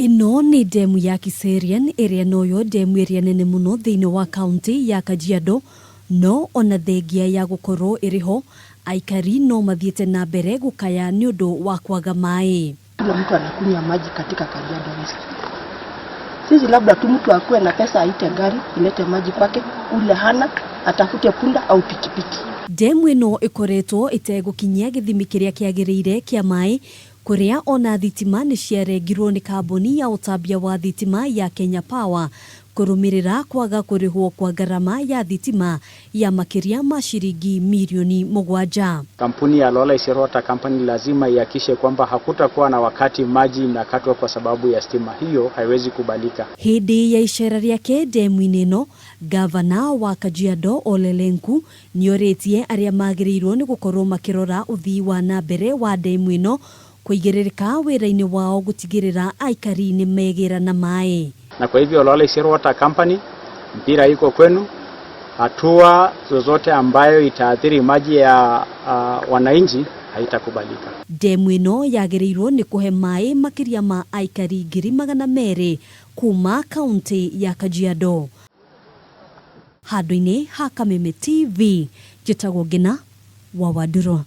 Ino ni demu ya Kiserian iria noyo demu iria nene muno thiini wa kaunti ya Kajiado, no ona thengia ya gukorwo iriho Aikari no mathiete na mbere gukaya ni undu wa kwaga maai. Kila mtu anakunywa maji katika Kajiado West. Sisi labda tu mtu akuwe na pesa aite gari ilete maji kwake, ule hana atafute punda au pikipiki. Demu ino ikoretwo itegukinyia githimi kiria kiagiriire kia maai, kuria ona thitima ni ciarengirwo ni kambuni ya utambia wa thitima ya Kenya Power kurumirira kwaga kurihwo kwa garama ya thitima ya makiria ma shilingi milioni 7. Kampuni ya Lola Isirota Company lazima ihakikishe kwamba hakutakuwa na wakati maji inakatwa kwa sababu ya stima. Hiyo haiwezi kubalika. Hindi ya ishara yake demu ino, gavana wa Kajiado Olelenku nioretie aria magirirwo ni gukorwo makirora uthii wa na mbere wa demu ino kuigiririka wira-ini wao gutigirira Aikari ni megira na maai. Na kwa hivyo Lola Isirota Company, mpira iko kwenu. Hatua zozote ambayo itaathiri maji ya wananchi haitakubalika. Demu ino yagirirwo ni kuhe maai makiria ma Aikari 200,000 kuma kaunti ya Kajiado. Handũ-inĩ ha Kameme TV, njĩtagwo Ngina wa Wanjiru.